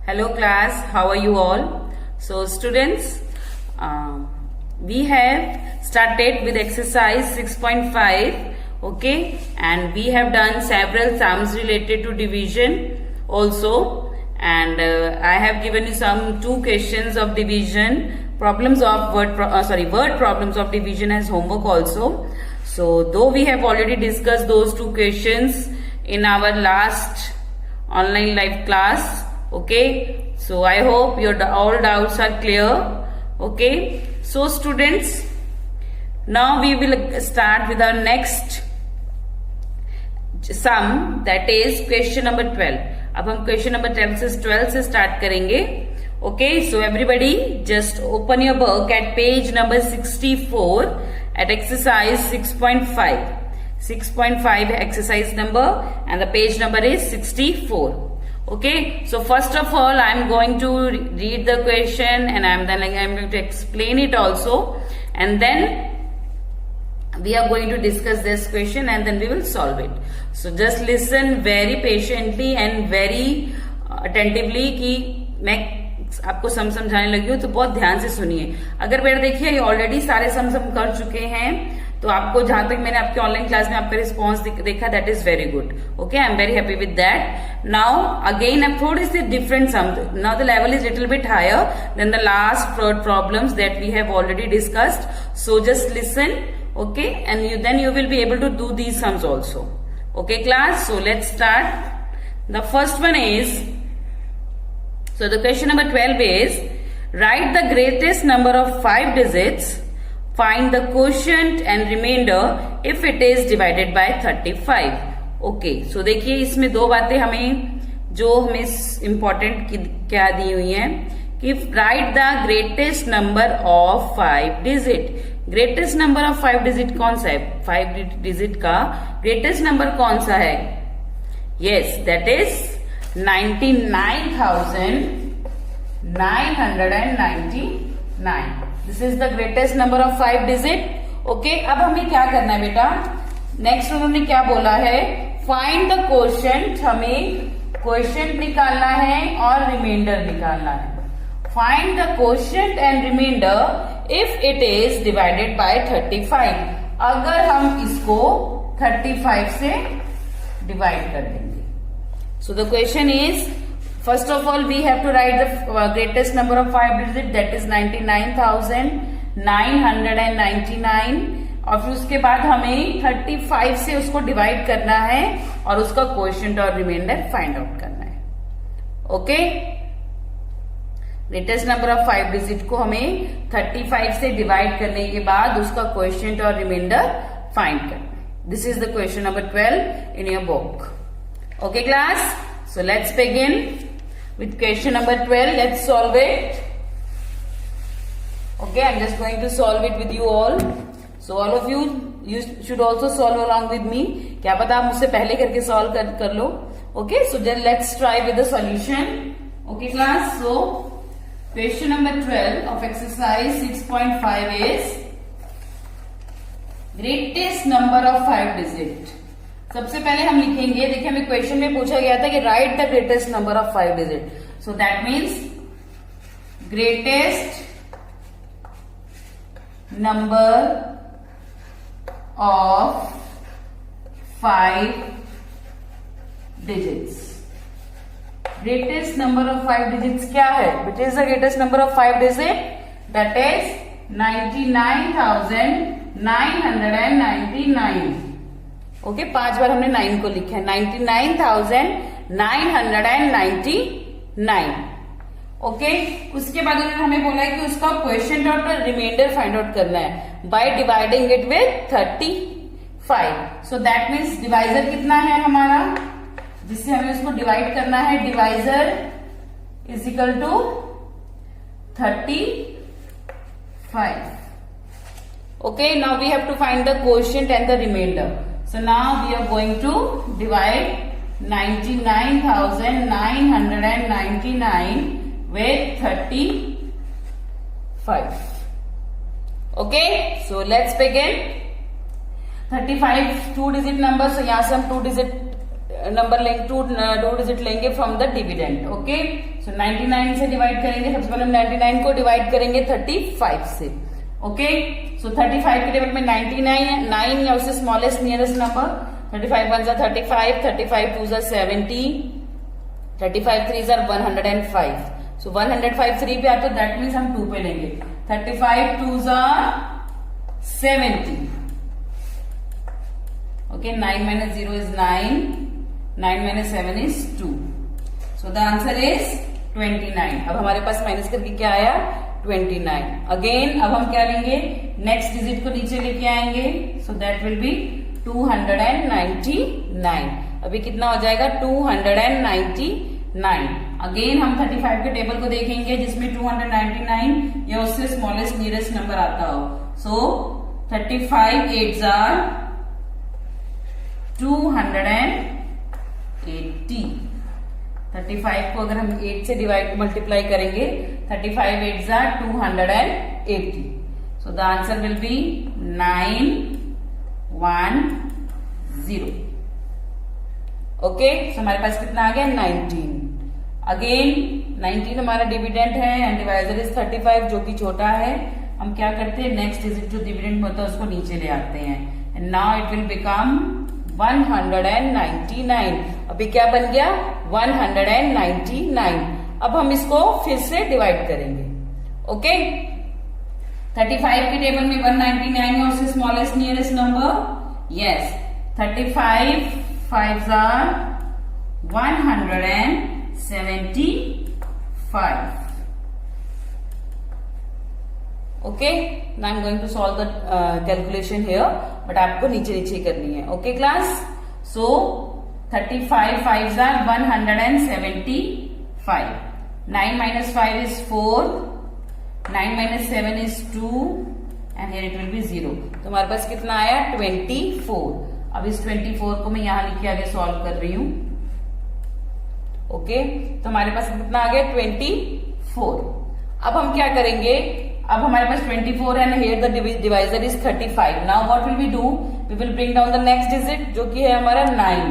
Hello class, how are you all? So students, we have started with exercise 6.5, okay, and we have done several sums related to division also, and I have given you some 2 questions of division, problems of word problems of division as homework also. So though we have already discussed those 2 questions in our last online live class, okay, so I hope your all doubts are clear. Okay, so students, now we will start with our next sum, that is question number 12. अब हम question number 12 से start करेंगे. Okay, so everybody just open your book at page number 64 at exercise 6.5. 6.5 exercise number and the page number is 64. Okay, so first of all I am going to read the question and I am going to explain it also, and then we are going to discuss this question and then we will solve it. So just listen very patiently and very attentively कि मैं आपको सम समझाने लगी हूँ तो बहुत ध्यान से सुनिए. अगर बेटा देखिए ये ऑलरेडी सारे सम कर चुके हैं तो आपको जहां तक मैंने आपके ऑनलाइन क्लास में आपका रिस्पॉन्स देखा that is very good. Okay, I am very happy with that. Now again अब थोड़ी सी different sum. Now the level is little bit higher than the last problems that we have already discussed. So just listen, okay, and then you will be able to do these sums also. Okay class, so let's start. The first one is, so the question number 12 is, write the greatest number of 5 digits, find the quotient and remainder if it is divided by 35. okay, so देखिए इसमें 2 बातें हमें जो हमें important क्या दी हुई हैं कि write the greatest number of 5 digit. greatest number of 5 digit कौन सा है? 5 digit का greatest number कौन सा है? yes, that is 99,999. This is the greatest number of 5 digit. Okay, अब हमें क्या करना है बेटा? नेक्स्ट उन्होंने क्या बोला है? Find the quotient. हमें क्वोशिएंट निकालना है और रिमाइंडर निकालना है. Find the quotient and remainder if it is divided by 35. अगर हम इसको 35 से डिवाइड कर देंगे. So the question is, first of all we have to write the greatest number of 5 digit, that is 99,999, और फिर उसके बाद हमें 35 से उसको डिवाइड करना है और उसका क्वोशिएंट और रिमाइंडर फाइंड आउट करना है. Okay, greatest number of 5 digit को हमें 35 से डिवाइड करने के बाद उसका क्वोशिएंट और रिमाइंडर फाइंड करना है. This is the question number 12 in your book. Okay class, so let's begin with question number 12. Let's solve it. Okay, I'm just going to solve it with you all. So all of you should also solve along with me. क्या पता आप मुझसे पहले करके solve कर लो. Okay, so then let's try with the solution. Okay class, so question number 12 of exercise 6.5 is greatest number of 5 digit. सबसे पहले हम लिखेंगे, देखिए हमें क्वेश्चन में पूछा गया था कि right the greatest number of 5 digit. So that means greatest number of 5 digits. Greatest number of 5 digits क्या है? Which is the greatest number of 5 digit? That is 99,999. Okay, 5 बार हमने 9 को लिखा है. 99,999. ओके, उसके बाद उन्होंने हमें बोला है कि उसका क्वोशिएंट और रिमाइंडर फाइंड आउट करना है by dividing it with 35. So that means divisor कितना है हमारा, जिससे हमें उसको डिवाइड करना है. Divisor is equal to 35. Okay, now we have to find the quotient and the remainder. So now we are going to divide 99,999 with 35. Okay, so let's begin. 35 2 digit number, so यहाँ से हम 2 digit number लेंगे, two digit लेंगे from the dividend. Okay, सो 99 से divide करेंगे। सबसे पहले हम 99 को डिवाइड करेंगे 35 से। ओके, सो 35 के टेबल में 99 9 या उससे स्मॉलेस्ट नियरेस्ट नंबर। 35 1 35, 35 2 70, 35 3 105। सो 105 3 पे आता है, दैट मीन्स हम 2 पे लेंगे। 35 2 70। Okay, 9 minus 0 is 9. 9 minus 7 is 2. So the answer is 29. अब हमारे पास माइनस करके क्या आया? 29. अगेन अब हम क्या लेंगे? नेक्स्ट डिजिट को नीचे लेके आएंगे। So that will be 299. अभी कितना हो जाएगा? 299. अगेन हम 35 के टेबल को देखेंगे जिसमें 299 या उससे स्मॉलेस्ट नियरेस्ट नंबर आता हो। So 35 8s are 280। 35 को अगर हम 8 से डिवाइड मल्टीप्लाई करेंगे, 35 8s are 280। So the answer will be 910। Okay, so हमारे पास कितना आ गया? 19। अगेन 19 हमारा डिविडेंड है एंड डिवाइजर इज 35 जो कि छोटा है। हम क्या करते हैं? नेक्स्ट डिजिट जो डिविडेंड होता है उसको नीचे ले आते हैं and now it will become 199। अभी क्या बन गया? 199। अब हम इसको फिर से डिवाइड करेंगे। ओके, 35 के टेबल में 199 है, उससे smallest nearest number. Yes, 35 5s are 175। Okay, now I am going to solve the calculation here, but आपको नीचे नीचे करनी है। Okay class, so 35 5s are 175। 9 minus 5 is 4, 9 minus 7 is 2 and here it will be 0। तो हमारे पास कितना आया? 24। अब इस 24 को मैं यहां लिख के आगे सॉल्व कर रही हूं। ओके, तो हमारे पास कितना आ गया? 24। अब हम क्या करेंगे? अब हमारे पास 24 है, here the divisor is 35। Now what will we do? We will bring down the next digit जो कि है हमारा 9।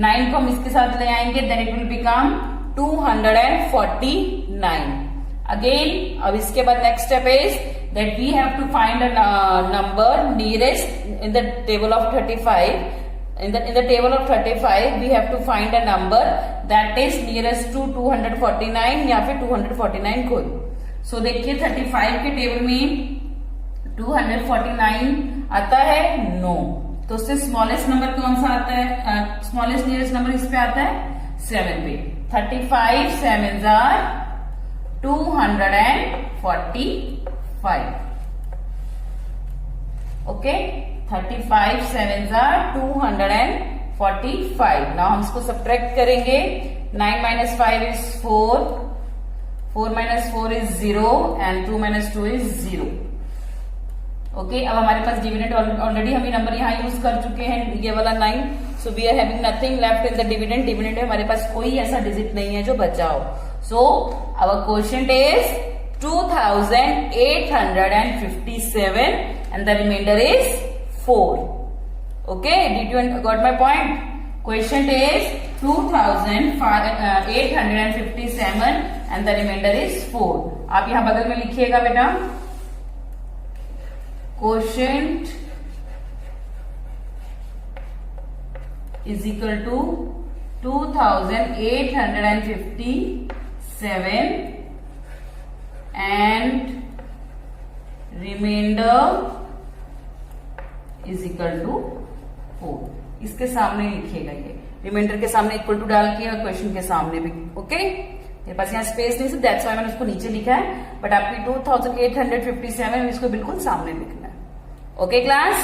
9 को हम इसके साथ ले आएंगे, then it will become 249। Again, अब इसके बाद next step is that we have to find a number nearest in the table of 35। In the table of 35 we have to find a number that is nearest to 249 या फिर 249 कोई। सो देखिए 35 के table में 249 आता है? नो। तो उससे स्मॉलेस्ट नंबर कौन सा आता है? स्मॉलेस्ट नियरेस्ट नंबर इस पे आता है 7 पे। 35 7s are 245। Okay, 35 7s are 245। Now हम इसको सब्ट्रैक्ट करेंगे। 9 minus 5 is 4, 4 minus 4 is 0 and 2 minus 2 is 0। Okay, अब हमारे पास डिविडेंड ऑलरेडी हम ये नंबर यहाँ यूज कर चुके हैं, ये वाला 9। So we are having nothing left in the dividend. Dividend है हमारे पास कोई ऐसा डिजिट नहीं है जो बचा हो। So our quotient is 2857 and the reminder is 4। Okay, did you got my point? Question is 2857 and the reminder is 4। आप यहां बगल में लिखिएगा बेटा, quotient is equal to 2857 and reminder is equal to 4। इसके सामने लिखिएगा, ये रिमाइंडर के सामने इक्वल टू डाल के और क्वेश्चन के सामने भी। ओके, मेरे पास यहाँ स्पेस नहीं, दैट्स व्हाई मैंने उसको नीचे लिखा है, बट आपकी 2857 इसको बिल्कुल सामने लिखना है। ओके क्लास,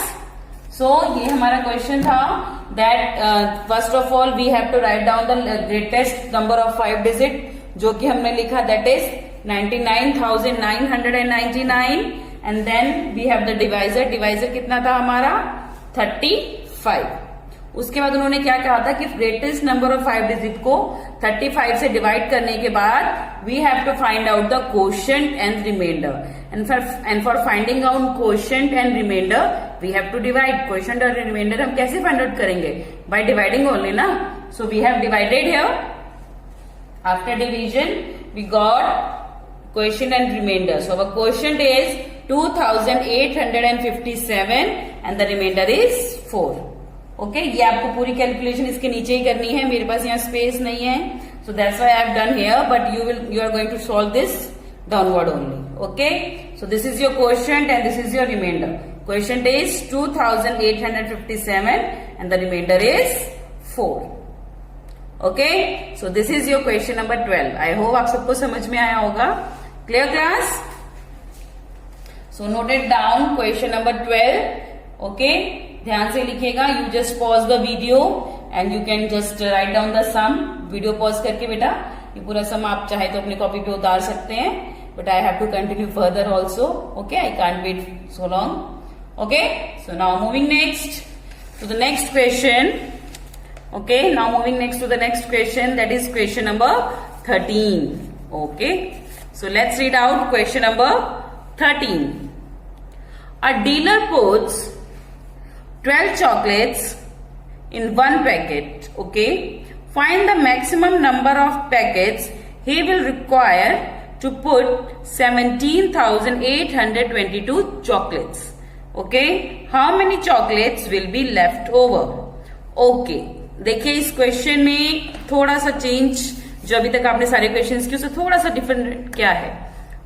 सो ये हमारा क्वेश्चन था that first of all we have to write down the greatest number of 5 digit, जो कि हमने लिखा that is 99,999 and then we have the divisor. Divisor कितना था हमारा? 35। उसके बाद उन्होंने क्या कहा था कि ग्रेटेस्ट नंबर ऑफ 5 डिजिट को 35 से डिवाइड करने के बाद we have to find out the quotient and reminder and for finding out quotient and reminder we have to divide. Quotient और रिमाइंडर हम कैसे फाइंड आउट करेंगे? by dividing only, na? So we have divided here. After division, we got quotient and remainder. So our quotient is 2857 and the remainder is 4. Okay, ये आपको पूरी calculation इसके नीचे ही करनी है, मेरे पास यहाँ स्पेस नहीं है, so that's why I have done here, but you are going to solve this downward only. Okay, so this is your quotient and this is your reminder. Quotient is 2857 and the reminder is 4. Okay, so this is your question number 12. I hope आप सबको समझ में आया होगा. Clear class? So note it down, question number 12. Okay, ध्यान से लिखिएगा. You just pause the video and you can just write down the sum. Video pause करके बेटा ये पूरा सम आप चाहे तो अपनी कॉपी पे उतार सकते हैं, but I have to continue further also. Okay, I can't wait so long. Okay, so now moving next to the next question. Okay, now moving next to the next question, that is question number 13. Okay, so let's read out question number 13. A dealer puts 12 chocolates in one packet. Okay, find the maximum number of packets he will require to put 17,822 chocolates. Okay, how many chocolates will be left over? Okay, देखिए इस question में थोड़ा सा change, जो अभी तक आपने सारे क्वेश्चंस किए उससे थोड़ा सा डिफरेंट क्या है.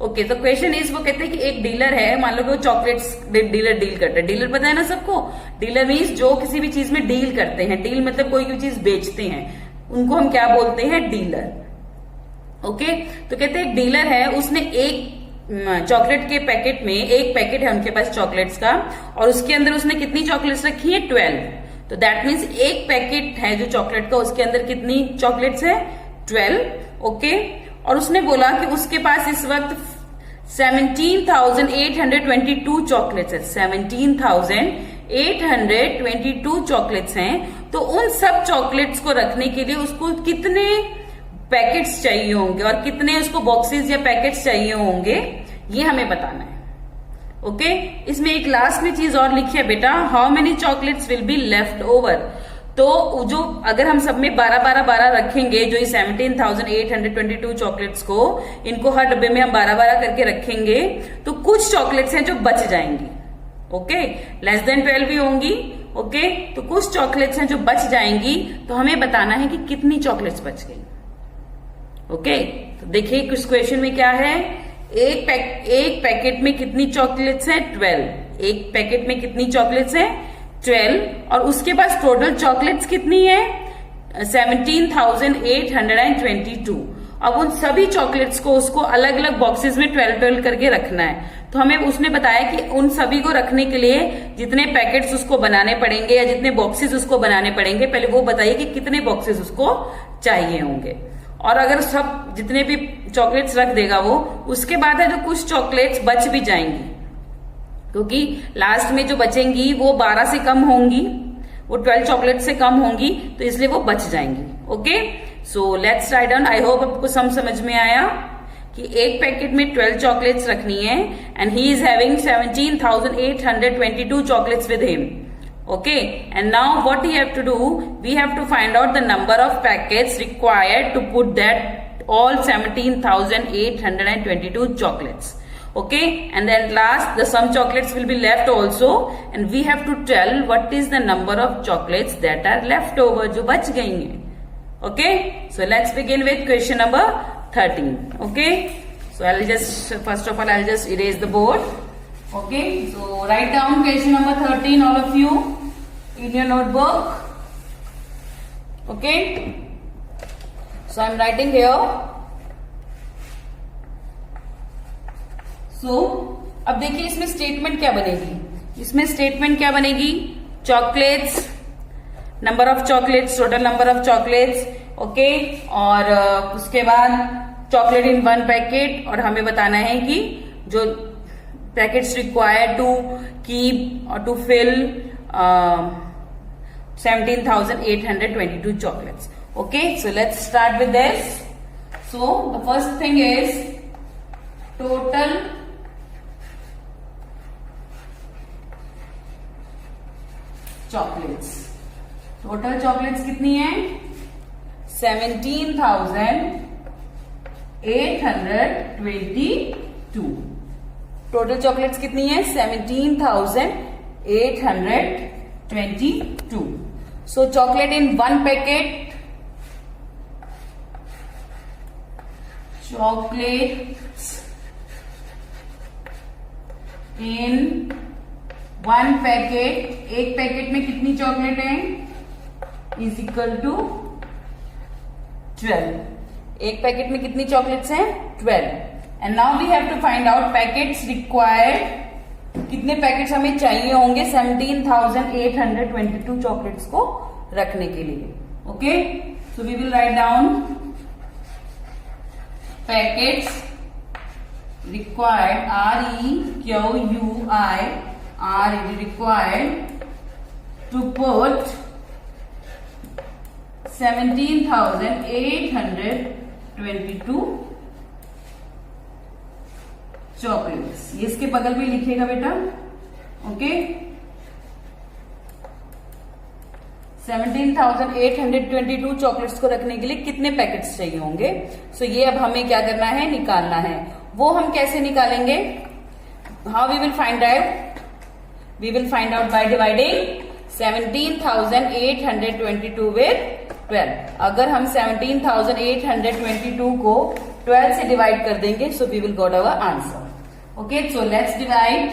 ओके, तो क्वेश्चन इज, वो कहते हैं कि एक डीलर है, मान लो कि वो चॉकलेट्स डीलर डील करता है. डीलर पता है ना सबको, डीलर मीन्स जो किसी भी चीज में डील करते हैं. डील मतलब कोई भी चीज बेचते हैं, उनको हम क्या बोलते हैं? डीलर. ओके, तो कहते हैं एक डीलर है, उसने एक चॉकलेट के पैकेट में, एक पैकेट है उनके पास चॉकलेट्स का, और उसके अंदर उसने कितनी चॉकलेट्स रखी है? 12. तो दैट मीन्स एक पैकेट है जो चॉकलेट का, उसके अंदर कितनी चॉकलेट्स है? 12. ओके, और उसने बोला कि उसके पास इस वक्त 17,822 चॉकलेट्स है. 17,822 चॉकलेट्स हैं. तो उन सब चॉकलेट्स को रखने के लिए उसको कितने पैकेट्स चाहिए होंगे और कितने उसको बॉक्सेस या पैकेट्स चाहिए होंगे, ये हमें बताना है. ओके, इसमें एक लास्ट में चीज और लिखी है बेटा, how many chocolates will be left over. तो जो अगर हम सब में 12 रखेंगे, जो 17,822 चॉकलेट्स को, इनको हर डब्बे में हम 12 करके रखेंगे, तो कुछ चॉकलेट्स हैं जो बच जाएंगी. ओके, लेस देन 12 भी होंगी. ओके, तो कुछ चॉकलेट्स हैं जो बच जाएंगी, तो हमें बताना है कि कितनी चॉकलेट्स बच गई. ओके, तो देखिए इस क्वेश्चन में क्या है, एक पैकेट में कितनी चॉकलेट्स है? 12. एक पैकेट में कितनी चॉकलेट्स है? 12. और उसके पास टोटल चॉकलेट्स कितनी है? 17,822. अब उन सभी चॉकलेट्स को उसको अलग अलग बॉक्सेस में 12 करके रखना है. तो हमें उसने बताया कि उन सभी को रखने के लिए जितने पैकेट्स उसको बनाने पड़ेंगे या जितने बॉक्सेस उसको बनाने पड़ेंगे, पहले वो बताइए कि कितने बॉक्सेस उसको चाहिए होंगे. और अगर सब जितने भी चॉकलेट्स रख देगा वो, उसके बाद है जो कुछ चॉकलेट्स बच भी जाएंगी, क्योंकि लास्ट में जो बचेंगी वो 12 से कम होंगी, वो 12 चॉकलेट से कम होंगी, तो इसलिए वो बच जाएंगी. Okay, so let's write down. I hope आपको समझ में आया कि एक पैकेट में 12 चॉकलेट्स रखनी है and he is having 17,822 chocolates with him. Okay, and now what we have to do, we have to find out the number of packets required to put that all 17,822 chocolates. Okay, and then last the some chocolates will be left also, and we have to tell what is the number of chocolates that are left over, जो बच गई हैं. Okay, so let's begin with question number 13. Okay, so I'll just first of all I'll just erase the board. Okay, so write down question number 13, all of you, in your notebook. Okay, so I'm writing here. So अब देखिए इसमें statement क्या बनेगी. इसमें statement क्या बनेगी? Chocolates, number of chocolates, total number of chocolates. Okay, और उसके बाद चॉकलेट इन वन पैकेट, और हमें बताना है कि जो packets required to keep or to fill 17,822 chocolates. Okay, so let's start with this. So the first thing is total chocolates. Total chocolates कितनी है? 17,822। टोटल चॉकलेट्स कितनी है? 17,822। So chocolate in one packet, chocolates in one packet, एक packet में कितनी chocolate है? Is equal to 12। एक packet में कितनी चॉकलेट्स हैं? 12। And now we have to find out packets required, कितने पैकेट्स हमें चाहिए होंगे 17,822 चॉकलेट्स को रखने के लिए। Okay, so we will write down packets required, REQUIRED, required to put 17,822 chocolates. ये इसके बगल में लिखिएगा बेटा। ओके, 17,822 चॉकलेट्स को रखने के लिए कितने पैकेट्स चाहिए होंगे? सो ये अब हमें क्या करना है? निकालना है। वो हम कैसे निकालेंगे? How we will find out? We will find out by dividing 17,822 with 12। अगर हम 17,822 को 12 से डिवाइड कर देंगे, so we will got our answer. Okay, so let's divide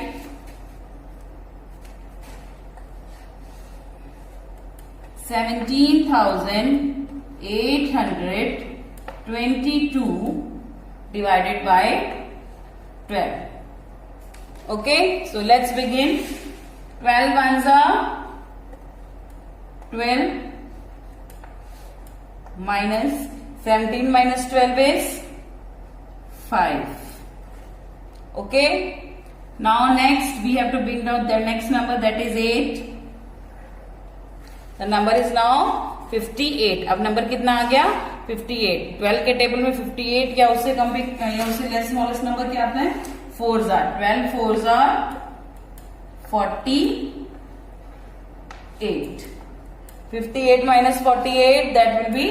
17,822 divided by 12. Okay, so let's begin. 12 ones are 12 minus 17 minus 12 is 5. Okay, now next we have to bring down the next number, that is 8. The number is now 58. अब number कितना आ गया? 58। 12 के table में 58 या उससे कम भी या उससे लेस स्मॉलेस्ट नंबर क्या आता है? 4s are 12 4s are 48। 58 minus 48, that will be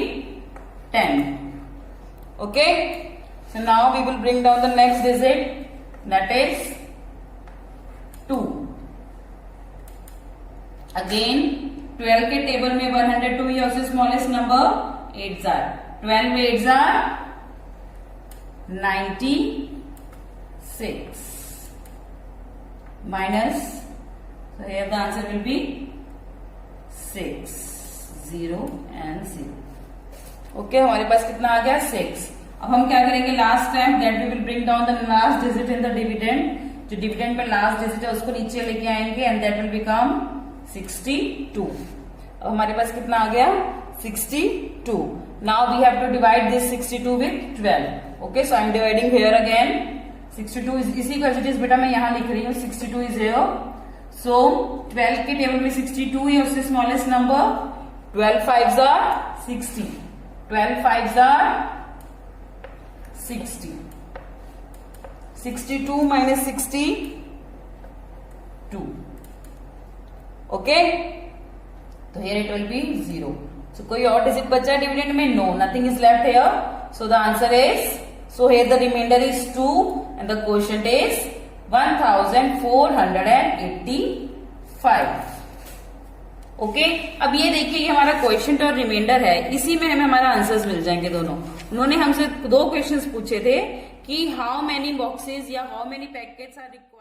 10. Okay, so now we will bring down the next digit, that is 2. Again 12 के टेबल में 102 या उससे smallest number 8s are 12 8s are 96 minus, so here the answer will be 6 0 and 0. Okay, हमारे पास कितना आ गया? 6। अब हम क्या करेंगे? Last time that we will bring down the last digit in the dividend. जो डिविडेंड पे लास्ट डिजिट है उसको नीचे लेके आएंगे एंड दैट विल बिकम 62। अब हमारे पास कितना आ गया? 62। Now we have to divide this 62 with 12। Okay, so I am dividing here again 62 इसी को एज इट इज बेटा मैं यहां लिख रही हूँ। 62 इज हियर। सो 12 के टेबल में 62 है उससे smallest number. 12 5s are 60। 12 5s are 60। 62 minus 62। Okay, तो here it will be 0. So कोई और डिजिट बचा है डिविडेंड में? No, nothing is left here. So the answer is, so here the remainder is 2 and the quotient is 1485. Okay, अब ये देखिए ये हमारा क्वेश्चन और रिमाइंडर है, इसी में हमें हमारा आंसर्स मिल जाएंगे दोनों। उन्होंने हमसे 2 क्वेश्चंस पूछे थे कि हाउ मेनी बॉक्सेस या how many packets are required.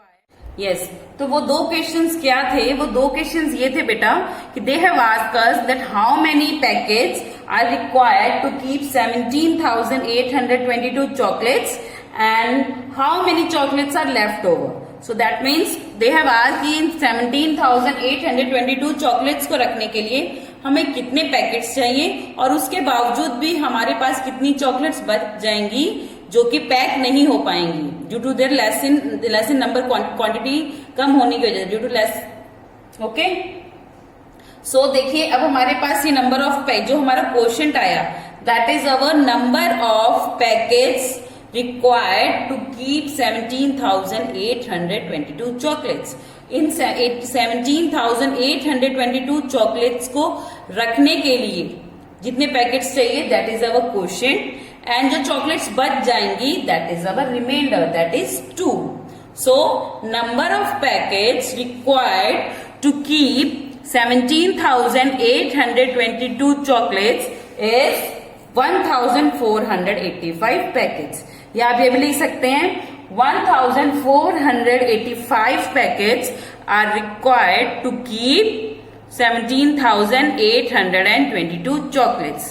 Yes, तो वो 2 क्वेश्चंस क्या थे? वो 2 क्वेश्चंस ये थे बेटा कि they have asked us that how many packets are required to keep 17,822 chocolates and how many chocolates are left over. So that means they have asked कि इन 17,822 चॉकलेट्स को रखने के लिए हमें कितने पैकेट्स चाहिए और उसके बावजूद भी हमारे पास कितनी चॉकलेट्स बच जाएंगी जो कि पैक नहीं हो पाएंगी due to their less in number, quantity कम होने की वजह से, due to less. Okay, so देखिए अब हमारे पास ये नंबर ऑफ पैक जो हमारा क्वोशंट आया that is our number of packets required to keep 17,822 chocolates. इन 17,822 चॉकलेट्स को रखने के लिए जितने पैकेट्स चाहिए, that is our question. And जो चॉकलेट्स बच जाएंगी, that is our reminder, that is 2। So number of packets required to keep 17,822 chocolates is 1,485 packets. या आप ये भी लिख सकते हैं 1,485 packets are required to keep 17,822 chocolates।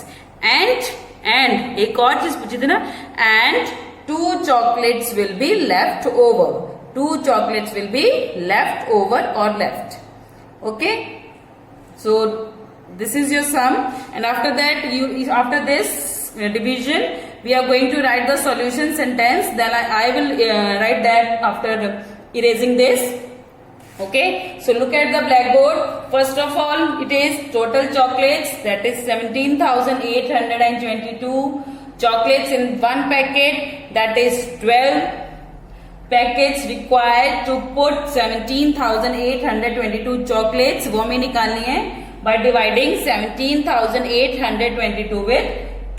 And एक और चीज पूछी थी ना, and 2 chocolates will be left over। 2 chocolates will be left over or left. Okay? So this is your sum, and after that after this division we are going to write the solution sentence. Then I will write that after erasing this. Okay, so look at the blackboard. First of all, it is total chocolates, that is 17,822 chocolates in one packet, that is 12 packets required to put 17,822 chocolates, वो हमें निकालनी है by dividing 17,822 with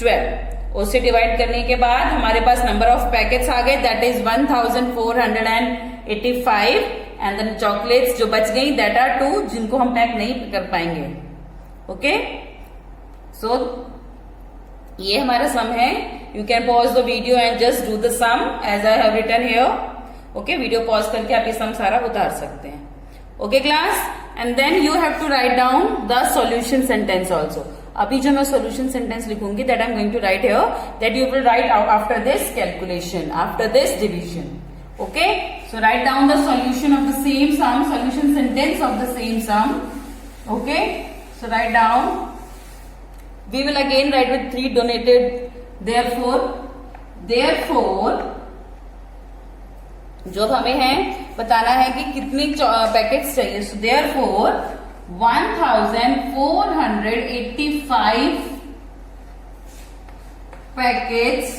12। उससे divide करने के बाद हमारे पास नंबर ऑफ पैकेट्स आ गए, that is 1,485। And then chocolates जो बच गई, दैट आर 2, जिनको हम पैक नहीं कर पाएंगे। ओके, सो ये हमारा सम है। You can pause the video and just do the sum as I have written here. Okay, video pause करके आप ये सम सारा उतार सकते हैं। Okay class, and then you have to write down the solution sentence also. अभी जो मैं सॉल्यूशन सेंटेंस लिखूंगी, that I am going to write here, that you will write after this calculation, after this division. Okay, so write down the solution of the same sum, solution sentence of the same sum. Okay, so write down, we will again write with 3 donated, therefore जो हमें है बताना है कि कितनी packets चाहिए। सो therefore 1,485 packets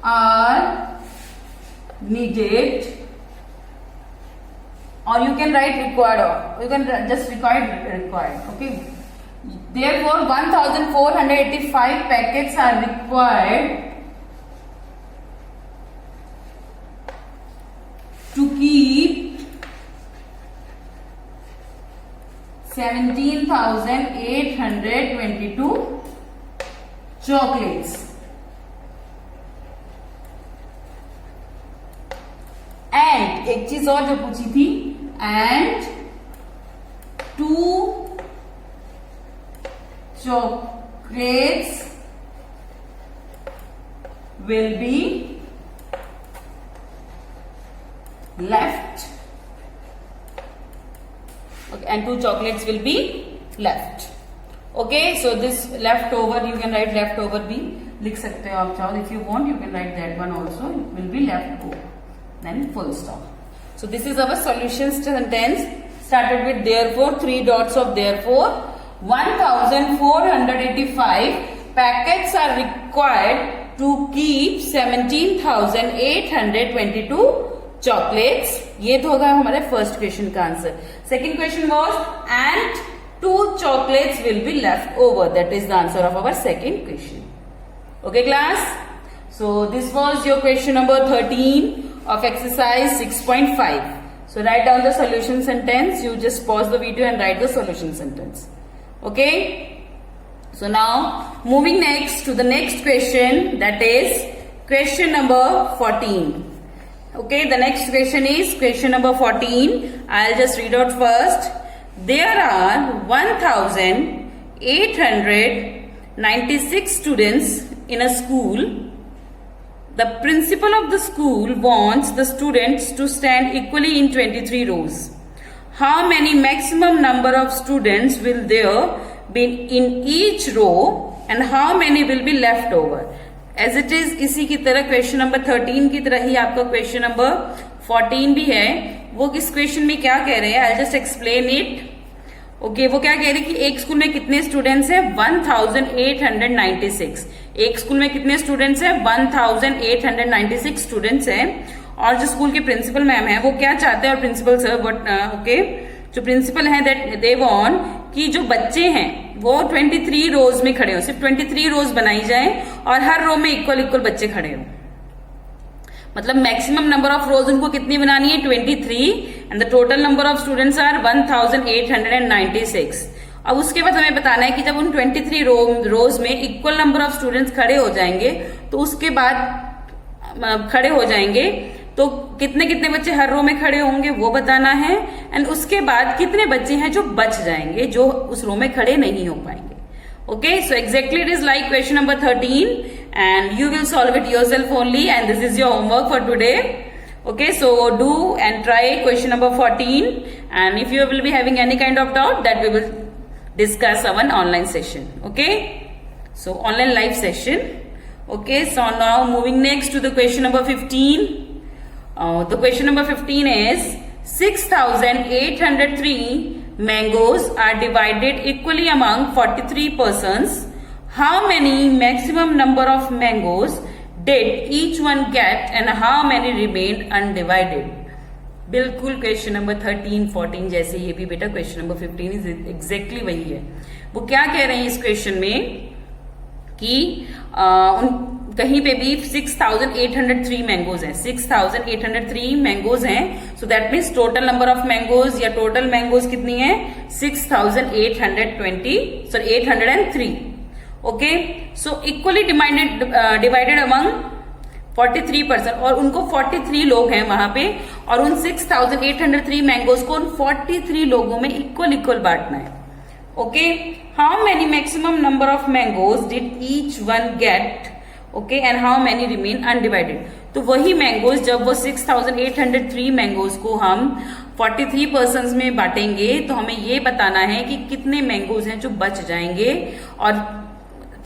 are needed, or you can write required, or you can just required. Okay, therefore 1,485 packets are required to keep 17,822 chocolates। And एक चीज और जो पूछी थी, and 2 chocolates will be left. Okay, and 2 chocolates will be left. Okay, so this leftover, you can write leftover भी लिख सकते हो आप चाहो। If you want, you can write that one also, it will be left over. Then full stop. So this is our solution sentence, started with therefore, 3 dots of therefore. 1,485 packets are required to keep 17,822 chocolates. ये तो होगा हमारे first question का answer. Second question was and 2 chocolates will be left over, that is the answer of our second question. Okay class, so this was your question number 13 of exercise 6.5. So write down the solution sentence. You just pause the video and write the solution sentence. Okay. So now moving next to the next question, that is question number 14. Okay, the next question is question number 14. I'll just read out first. There are 1,896 students in a school. The principal of the school wants the students to stand equally in 23 rows. How many maximum number of students will there be in each row and how many will be left over? As it is, इसी की तरह question number 13 की तरह ही आपका question number 14 भी है। वो किस क्वेश्चन में क्या कह रहे हैं, I just explain it. Okay, वो क्या कह रही है कि एक स्कूल में कितने स्टूडेंट्स हैं, 1,896। एक स्कूल में कितने स्टूडेंट्स हैं, 1,896 स्टूडेंट्स हैं। और जो स्कूल के प्रिंसिपल मैम है वो क्या चाहते हैं, और प्रिंसिपल सर बट ओके, जो प्रिंसिपल है दैट दे वांट कि जो बच्चे हैं वो 23 रोज में खड़े हो, सिर्फ 23 रोज बनाई जाए और हर रो में इक्वल इक्वल बच्चे खड़े हो। मतलब मैक्सिमम नंबर ऑफ रोज उनको कितनी बनानी है, 23, and the total number of students are 1896। अब उसके बाद हमें बताना है कि जब उन 23 रोज में इक्वल नंबर ऑफ स्टूडेंट्स खड़े हो जाएंगे तो उसके बाद खड़े हो जाएंगे तो कितने कितने बच्चे हर रो में खड़े होंगे वो बताना है, एंड उसके बाद कितने बच्चे हैं जो बच जाएंगे, जो उस रो में खड़े नहीं हो पाएंगे। Okay, so exactly it is like question number 13 and you will solve it yourself only, and this is your homework for today. Okay, so do and try question number 14, and if you will be having any kind of doubt that we will discuss on online session. Okay, so online live session. Okay, so now moving next to the question number 15. The question number 15 is 6,803 mangoes are divided equally among 43 persons. How many maximum number of mangoes did each one get and how many remained undivided? बिल्कुल question number 13, 14 जैसे ये भी बेटा question number 15 is exactly वही है। वो क्या कह रहे हैं इस क्वेश्चन में कि कहीं पे भी 6,803 मैंगोज हैं, 6,803 मैंगोज हैं, सो that means total number of mangoes या टोटल मैंगोज कितनी है, 803। ओके, सो इक्वली डिवाइडेड अमंग 43%, और उनको 43 लोग हैं वहां पे, और उन 6,803 मैंगोज को उन 43 लोगों में इक्वल बांटना है। Okay, how many maximum number of mangoes did each one get, okay, and how many remain undivided. तो वही मैंगोज जब वो 6,803 मैंगोज को हम 43 पर्सन्स में बांटेंगे तो हमें ये बताना है कि कितने मैंगोज हैं जो बच जाएंगे, और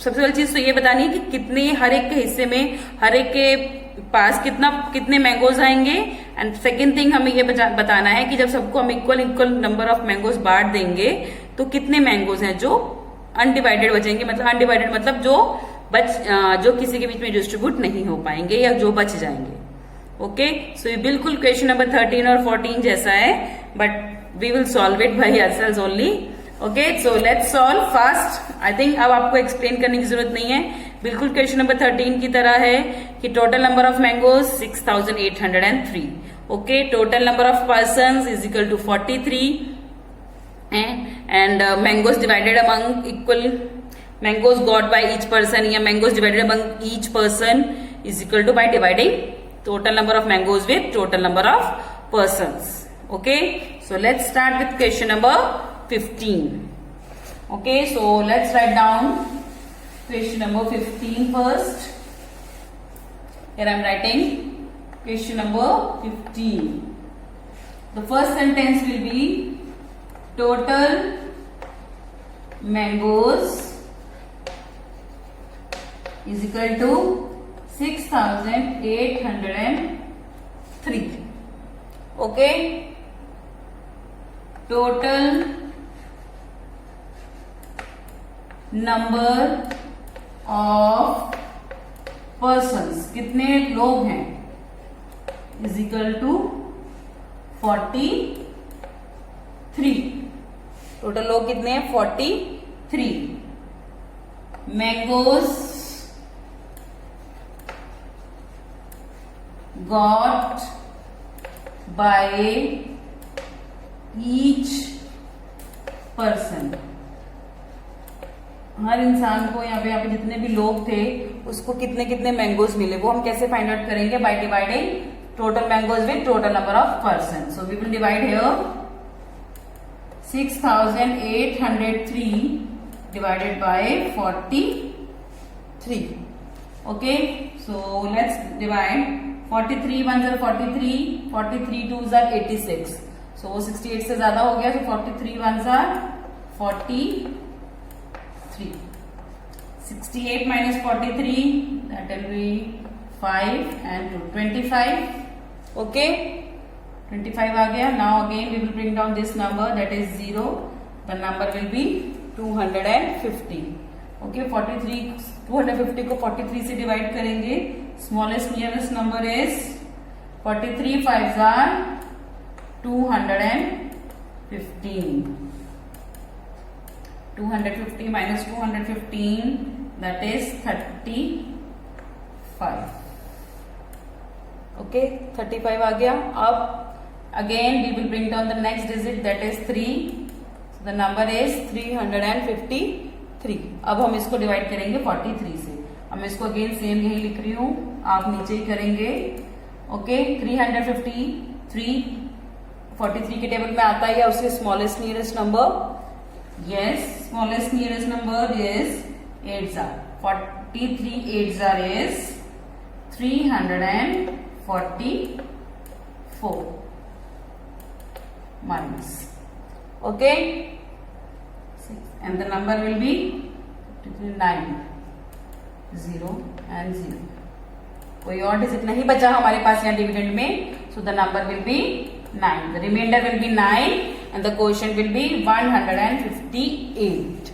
सबसे पहली चीज तो ये बतानी है कि कितने हर एक के हिस्से में, हर एक के पास कितने मैंगोज आएंगे, एंड सेकेंड थिंग हमें ये बताना है कि जब सबको हम इक्वल नंबर ऑफ मैंगोज बांट देंगे तो कितने मैंगोज हैं जो अनडिवाइडेड बचेंगे, मतलब अनडिवाइडेड मतलब जो किसी के बीच में डिस्ट्रीब्यूट नहीं हो पाएंगे या जो बच जाएंगे। ओके, सो ये बिल्कुल क्वेश्चन नंबर 13 और 14 जैसा है, but we will solve it by ourselves only. Okay, so let's solve fast. I think अब आपको एक्सप्लेन करने की जरूरत नहीं है, बिल्कुल क्वेश्चन नंबर 13 की तरह है कि total number of mangoes 6,803। Okay, total number of persons is equal to 43 and mangoes divided among equal mangoes got by each person या mangoes divided among each person is equal to by dividing total number of mangoes with total number of persons. Okay, so let's start with question number 15. Okay, so let's write down question number 15 first. Here I am writing question number 15. The first sentence will be total mangoes is equal to 6,803. Okay, total number of persons, कितने लोग हैं, is equal to 43. Total लोग कितने हैं, 43. Mangoes got by each person, हर इंसान को यहाँ पे जितने भी लोग थे उसको कितने कितने मैंगोज मिले वो हम कैसे फाइंड आउट करेंगे, by dividing total mangoes with total number of person. So we will divide here 6,803 divided by 43. Okay, so let's divide 43 1s are 43, 43 2s are 86. So वो 68 से ज्यादा हो गया, so 43 1s are 43. 68 minus 43, that will be 5 and 2, 25. Okay, 25 आ गया. Now again we will bring down this number, that is 0. The number will be 250. Okay, 250 को 43 से divide करेंगे. Smallest nearest number is 43 5s are 215. 250 minus 215, that is 35. Okay, 35 आ गया. अब again we will bring down the next digit, that is 3. So the number is 353. अब हम इसको divide करेंगे 43 से. अब मैं इसको अगेन सेम यही लिख रही हूँ, आप नीचे ही करेंगे. ओके, 353 43 के टेबल में आता है या उसके smallest nearest number? Yes, smallest nearest number is 8s are. 43 8s are is 344 minus. Okay, and the number will be 9 0 and 0. कोई और डिजिट नहीं बचा हमारे पास यहाँ डिविडेंड में, so the number will be 9. The remainder will be 9 and the quotient will be 158.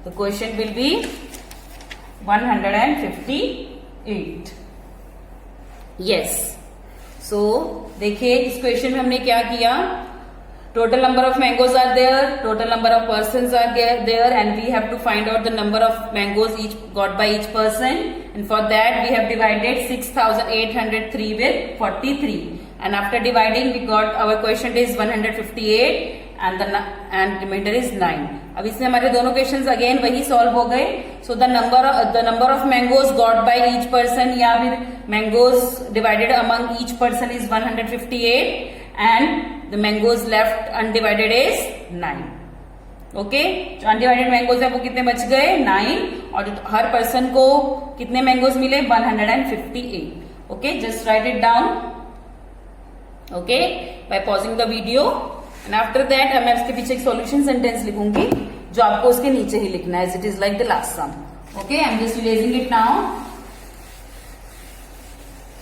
The quotient will be 158. Yes. So देखिए इस question में हमने क्या किया. Total number of mangoes are there, total number of persons are there, and we have to find out the number of mangoes each got by each person. And for that we have divided 6,803 with 43. And after dividing we got our quotient is 158 and remainder is 9. अब इसमें हमारे दोनों questions again वही solve हो गए. So the number of mangoes got by each person या फिर mangoes divided among each person is 158 and the mangoes left undivided is 9. Okay, जो अनडिवाइडेड मैंगोज है वो कितने बच गए? 9. और हर पर्सन को कितने मैंगोज मिले? 158. Okay, just write it down. Okay, by pausing the video. And after that मैं इसके पीछे एक सॉल्यूशन सेंटेंस लिखूंगी जो आपको उसके नीचे ही लिखना है, as it is like the last sum. Okay, I am just erasing it now.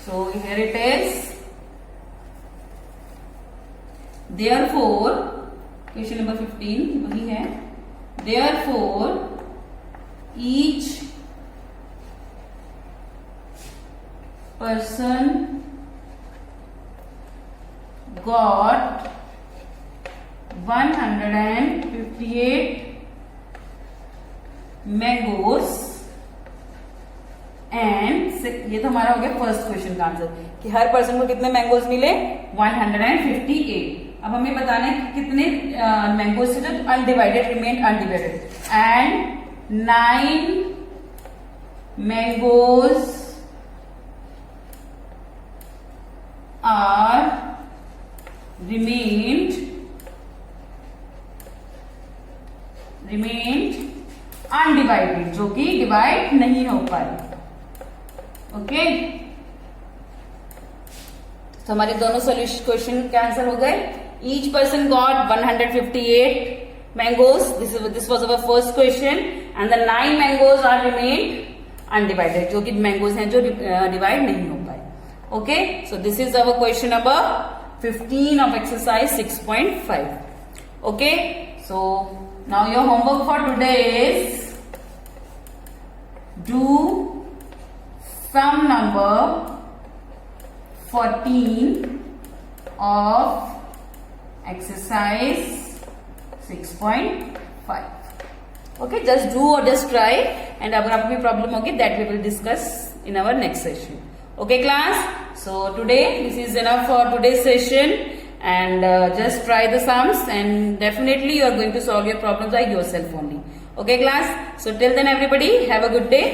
So here it is. Therefore, question number 15 वही है. Therefore, each person got 158 mangoes and ये तो हमारा हो गया फर्स्ट क्वेश्चन का आंसर कि हर पर्सन को कितने मैंगोज मिले? 158. अब हमें बताना है कि कितने मैंगोज से जो undivided remain undivided. And 9 mangoes are remained undivided, जो कि डिवाइड नहीं हो पाए. ओके, तो हमारे दोनों सोल्यूशन क्वेश्चन के आंसर हो गए. Each person got 158 mangoes. This was our first question. And the 9 mangoes are remained undivided, जो कि मैंगोज हैं जो डिवाइड नहीं हो पाए. Okay, so this is our question number 15 of exercise 6.5. Okay, so now your homework for today is do sum number 14 of exercise 6.5. Okay, just do or just try, and अगर आपको कोई problem होगी that we will discuss in our next session. Okay class, so today this is enough for today's session, and just try the sums and definitely you are going to solve your problems by yourself only. Okay class, so till then everybody have a good day.